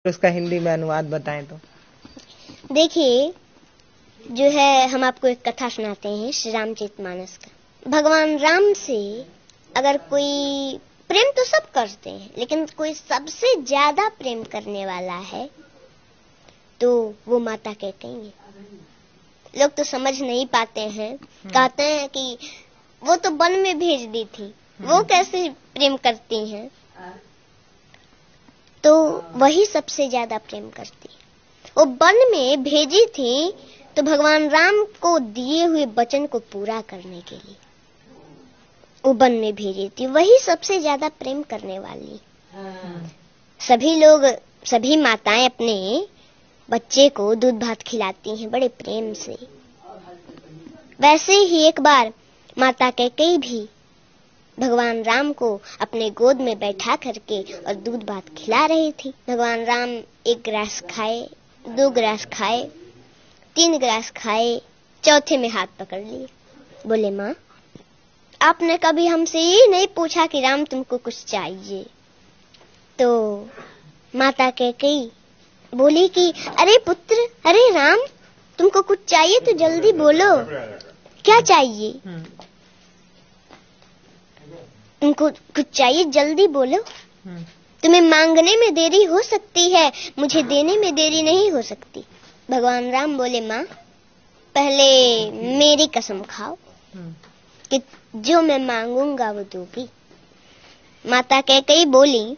उसका हिंदी में अनुवाद बताएं तो। देखिए, जो है हम आपको एक कथा सुनाते हैं श्री रामचरितमानस का। भगवान राम से अगर कोई प्रेम तो सब करते हैं, लेकिन कोई सबसे ज्यादा प्रेम करने वाला है तो वो माता कैकेयी है। लोग तो समझ नहीं पाते हैं, कहते हैं कि वो तो वन में भेज दी थी, वो कैसे प्रेम करती हैं। तो वही सबसे ज्यादा प्रेम करती है। वो वन में भेजी थी तो भगवान राम को दिए हुए वचन को पूरा करने के लिए वो वन में भेजी थी। वही सबसे ज्यादा प्रेम करने वाली। सभी लोग, सभी माताएं अपने बच्चे को दूध भात खिलाती हैं बड़े प्रेम से। वैसे ही एक बार माता कैकेयी भी भगवान राम को अपने गोद में बैठा करके और दूध भात खिला रही थी। भगवान राम एक गिलास खाए, 2 गिलास खाए, 3 गिलास खाए, चौथे में हाथ पकड़ लिए। बोले, माँ, आपने कभी हमसे ये नहीं पूछा कि राम तुमको कुछ चाहिए? तो माता कैकेयी बोली कि अरे पुत्र, अरे राम, तुमको कुछ चाहिए तो जल्दी बोलो, क्या चाहिए? तुमको कुछ चाहिए, जल्दी बोलो। तुम्हें मांगने में देरी हो सकती है, मुझे देने में देरी नहीं हो सकती। भगवान राम बोले, माँ, पहले मेरी कसम खाओ कि जो मैं मांगूंगा वो दोगी। माता कैकेयी बोली,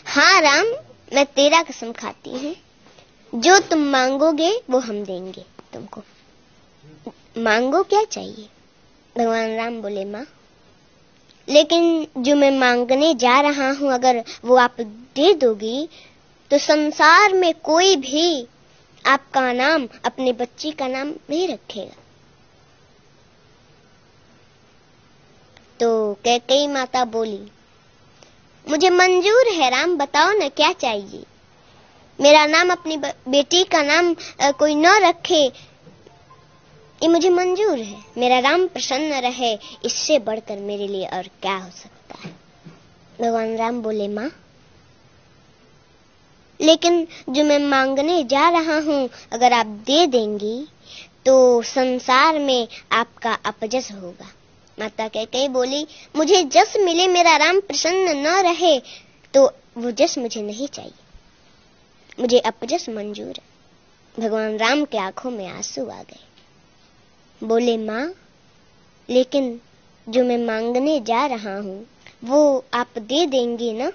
हाँ राम, मैं तेरा कसम खाती हूँ, जो तुम मांगोगे वो हम देंगे तुमको। मांगो, क्या चाहिए? भगवान राम बोले, माँ, लेकिन जो मैं मांगने जा रहा हूँ अगर वो आप दे दोगी तो संसार में कोई भी आपका नाम, अपने बच्ची का नाम नहीं रखेगा। तो कैकेयी माता बोली, मुझे मंजूर है राम, बताओ ना क्या चाहिए। मेरा नाम, अपनी बेटी का नाम कोई न रखे, ये मुझे मंजूर है। मेरा राम प्रसन्न रहे, इससे बढ़कर मेरे लिए और क्या हो सकता है। भगवान राम बोले, माँ, लेकिन जो मैं मांगने जा रहा हूँ अगर आप दे देंगी तो संसार में आपका अपजस होगा। माता कैकेयी बोली, मुझे जस मिले, मेरा राम प्रसन्न न रहे तो वो जस मुझे नहीं चाहिए, मुझे अपजस मंजूर है। भगवान राम के आंखों में आंसू आ गए। बोले, माँ, लेकिन जो मैं मांगने जा रहा हूँ वो आप दे देंगी ना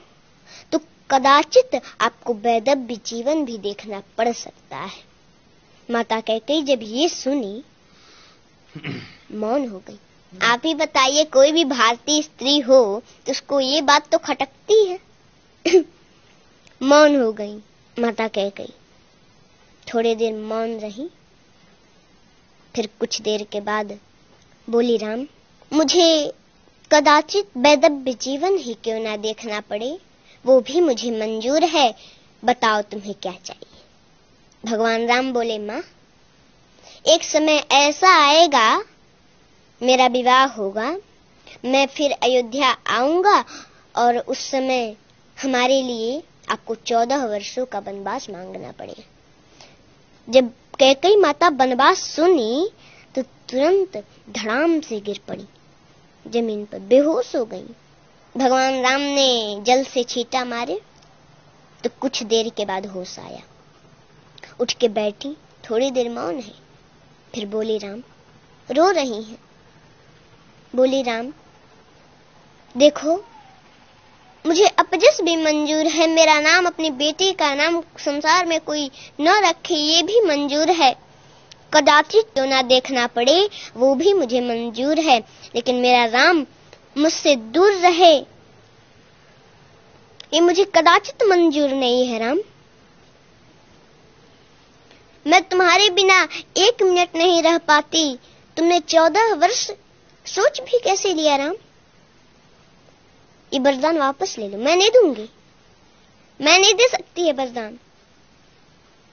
तो कदाचित आपको वैधव्य जीवन भी देखना पड़ सकता है। माता कैकेयी जब ये सुनी मौन हो गई। आप ही बताइए, कोई भी भारतीय स्त्री हो तो उसको ये बात तो खटकती है। मौन हो गई माता कैकेयी। थोड़ी देर मौन रही, फिर कुछ देर के बाद बोली, राम, मुझे कदाचित वैधव्य जीवन ही क्यों ना देखना पड़े, वो भी मुझे मंजूर है। बताओ तुम्हें क्या चाहिए? भगवान राम बोले, माँ, एक समय ऐसा आएगा, मेरा विवाह होगा, मैं फिर अयोध्या आऊंगा और उस समय हमारे लिए आपको 14 वर्षों का वनवास मांगना पड़ेगा। जब कैकेयी माता वनवास सुनी तो तुरंत धड़ाम से गिर पड़ी, जमीन पर बेहोश हो गई। भगवान राम ने जल से छींटा मारे तो कुछ देर के बाद होश आया। उठ के बैठी, थोड़ी देर मौन है, फिर बोली, राम, रो रही हैं? बोली, राम, देखो, मुझे अपजस भी मंजूर है, मेरा नाम, अपनी बेटी का नाम संसार में कोई न रखे, ये भी मंजूर है। कदाचित तो ना देखना पड़े, वो भी मुझे मंजूर है, लेकिन मेरा राम मुझसे दूर रहे, ये मुझे कदाचित मंजूर नहीं है। राम, मैं तुम्हारे बिना 1 मिनट नहीं रह पाती। तुमने 14 वर्ष सोच भी कैसे लिया? राम, ये वरदान वापस ले लो, मैं नहीं दूंगी, मैं नहीं दे सकती है वरदान।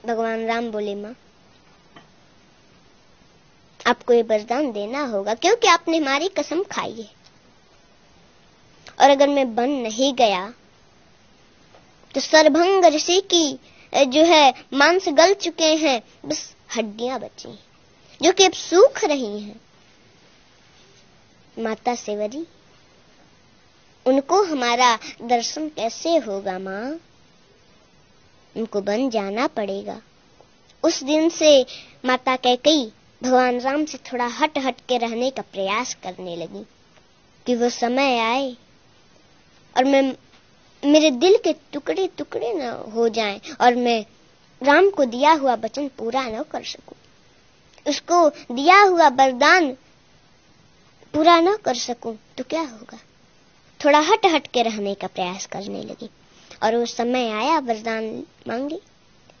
भगवान राम बोले, माँ, आपको ये वरदान देना होगा क्योंकि आपने हमारी कसम खाई है, और अगर मैं बन नहीं गया तो सरभंग ऋषि की जो है मांस गल चुके हैं, बस हड्डियां बची हैं जो कि अब सूख रही हैं। माता सेवरी, उनको हमारा दर्शन कैसे होगा मां? उनको बन जाना पड़ेगा। उस दिन से माता कैकेयी भगवान राम से थोड़ा हट के रहने का प्रयास करने लगी कि वो समय आए और मेरे दिल के टुकड़े टुकड़े न हो जाएं और मैं राम को दिया हुआ वचन पूरा न कर सकूं, उसको दिया हुआ वरदान पूरा न कर सकूं तो क्या होगा। थोड़ा हट के रहने का प्रयास करने लगी और वो समय आया, वरदान मांगी।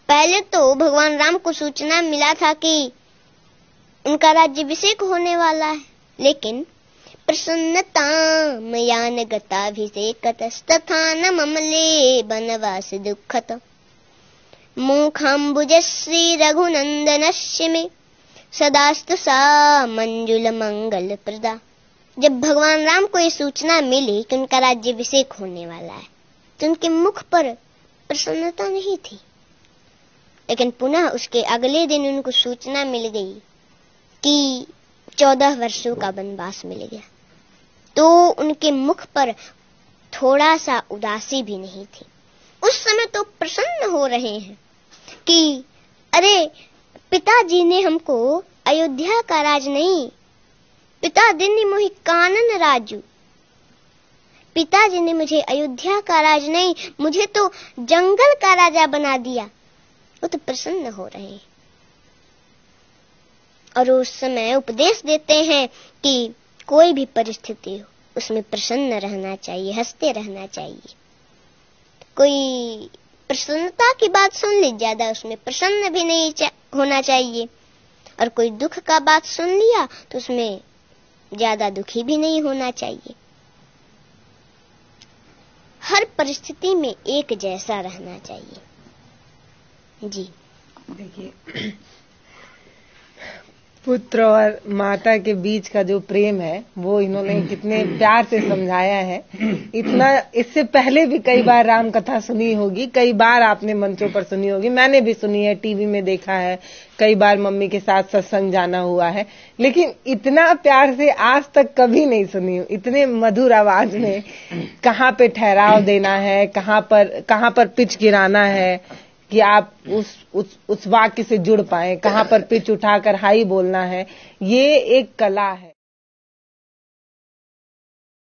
पहले तो भगवान राम को सूचना मिला था कि उनका राज्याभिषेक होने वाला है, लेकिन प्रसन्नता मयान गताभिषेकतस्तथा न ममले वनवास दुःखत मुखाम्बुज श्री रघुनंदनस्य मे सदास्तु सा मंजुल मंगल प्रदा। जब भगवान राम को ये सूचना मिली कि उनका राज्याभिषेक होने वाला है तो उनके मुख पर प्रसन्नता नहीं थी, लेकिन पुनः उसके अगले दिन उनको सूचना मिल गई कि 14 वर्षों का वनवास मिल गया, तो उनके मुख पर थोड़ा सा उदासी भी नहीं थी। उस समय तो प्रसन्न हो रहे हैं कि अरे पिताजी ने हमको अयोध्या का राज नहीं, पिताजी ने मोहि कानन राजू, पिताजी ने मुझे अयोध्या का राज नहीं, मुझे तो जंगल का राजा बना दिया। वो तो प्रसन्न हो रहे हैं और उस समय उपदेश देते हैं कि कोई भी परिस्थिति हो उसमें प्रसन्न रहना चाहिए, हंसते रहना चाहिए। कोई प्रसन्नता की बात सुन ली, ज्यादा उसमें प्रसन्न भी नहीं होना चाहिए, और कोई दुख का बात सुन लिया तो उसमें ज्यादा दुखी भी नहीं होना चाहिए। हर परिस्थिति में एक जैसा रहना चाहिए। जी देखिए, पुत्र और माता के बीच का जो प्रेम है वो इन्होंने कितने प्यार से समझाया है। इतना इससे पहले भी कई बार राम कथा सुनी होगी, कई बार आपने मंचों पर सुनी होगी, मैंने भी सुनी है, टीवी में देखा है, कई बार मम्मी के साथ सत्संग जाना हुआ है, लेकिन इतना प्यार से आज तक कभी नहीं सुनी। इतने मधुर आवाज में कहाँ पे ठहराव देना है, कहाँ पर पिच गिराना है कि आप उस वाक्य से जुड़ पाए, कहाँ पर पिच उठाकर हाई बोलना है, ये एक कला है।